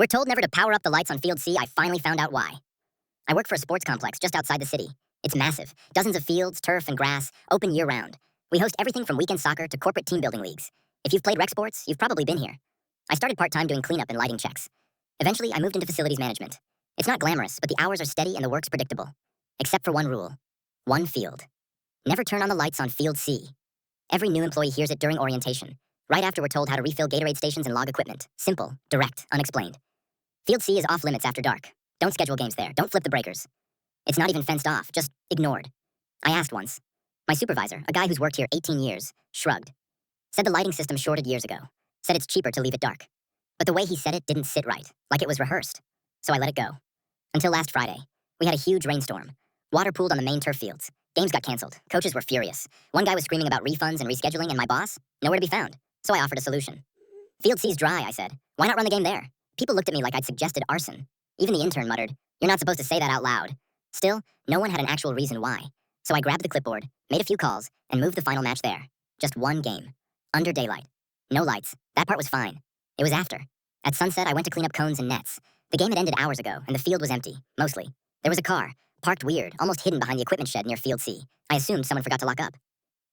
We're told never to power up the lights on Field C. I finally found out why. I work for a sports complex just outside the city. It's massive. Dozens of fields, turf, and grass, open year-round. We host everything from weekend soccer to corporate team building leagues. If you've played rec sports, you've probably been here. I started part-time doing cleanup and lighting checks. Eventually, I moved into facilities management. It's not glamorous, but the hours are steady and the work's predictable. Except for one rule. One field. Never turn on the lights on Field C. Every new employee hears it during orientation. Right after we're told how to refill Gatorade stations and log equipment. Simple, direct, unexplained. Field C is off limits after dark. Don't schedule games there. Don't flip the breakers. It's not even fenced off, just ignored. I asked once. My supervisor, a guy who's worked here 18 years, shrugged. Said the lighting system shorted years ago. Said it's cheaper to leave it dark. But the way he said it didn't sit right, like it was rehearsed. So I let it go. Until last Friday. We had a huge rainstorm. Water pooled on the main turf fields. Games got canceled. Coaches were furious. One guy was screaming about refunds and rescheduling, and my boss? Nowhere to be found. So I offered a solution. Field C's dry, I said. Why not run the game there? People looked at me like I'd suggested arson. Even the intern muttered, "You're not supposed to say that out loud." Still, no one had an actual reason why. So I grabbed the clipboard, made a few calls, and moved the final match there. Just one game. Under daylight. No lights. That part was fine. It was after. At sunset, I went to clean up cones and nets. The game had ended hours ago, and the field was empty, mostly. There was a car, parked weird, almost hidden behind the equipment shed near Field C. I assumed someone forgot to lock up.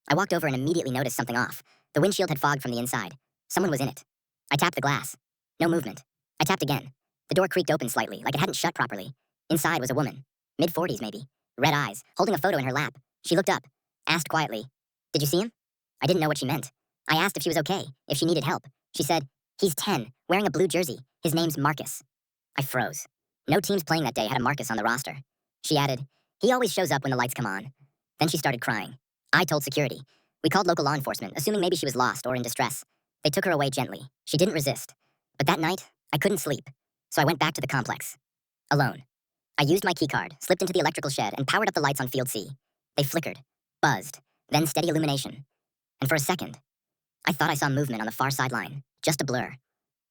I walked over and immediately noticed something off. The windshield had fogged from the inside. Someone was in it. I tapped the glass. No movement. I tapped again. The door creaked open slightly, like it hadn't shut properly. Inside was a woman. Mid-40s, maybe. Red eyes, holding a photo in her lap. She looked up, asked quietly, "Did you see him?" I didn't know what she meant. I asked if she was okay, if she needed help. She said, "He's 10, wearing a blue jersey. His name's Marcus." I froze. No teams playing that day had a Marcus on the roster. She added, "He always shows up when the lights come on." Then she started crying. I told security. We called local law enforcement, assuming maybe she was lost or in distress. They took her away gently. She didn't resist. But that night, I couldn't sleep. So I went back to the complex. Alone. I used my keycard, slipped into the electrical shed, and powered up the lights on Field C. They flickered, buzzed, then steady illumination. And for a second, I thought I saw movement on the far sideline. Just a blur.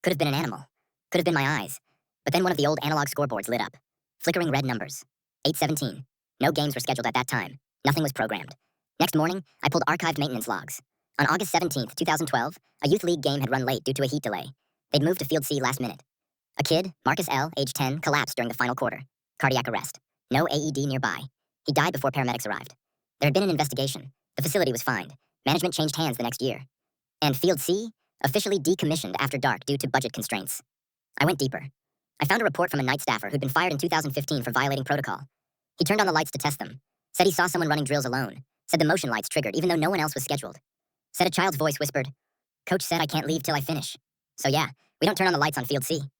Could have been an animal. Could have been my eyes. But then one of the old analog scoreboards lit up. Flickering red numbers. 8:17. No games were scheduled at that time. Nothing was programmed. Next morning, I pulled archived maintenance logs. On August 17th, 2012, a youth league game had run late due to a heat delay. They'd moved to Field C last minute. A kid, Marcus L., age 10, collapsed during the final quarter. Cardiac arrest. No AED nearby. He died before paramedics arrived. There had been an investigation. The facility was fined. Management changed hands the next year. And Field C, officially decommissioned after dark due to budget constraints. I went deeper. I found a report from a night staffer who'd been fired in 2015 for violating protocol. He turned on the lights to test them. Said he saw someone running drills alone. Said the motion lights triggered even though no one else was scheduled. Said a child's voice whispered, "Coach said I can't leave till I finish." So yeah, we don't turn on the lights on Field C.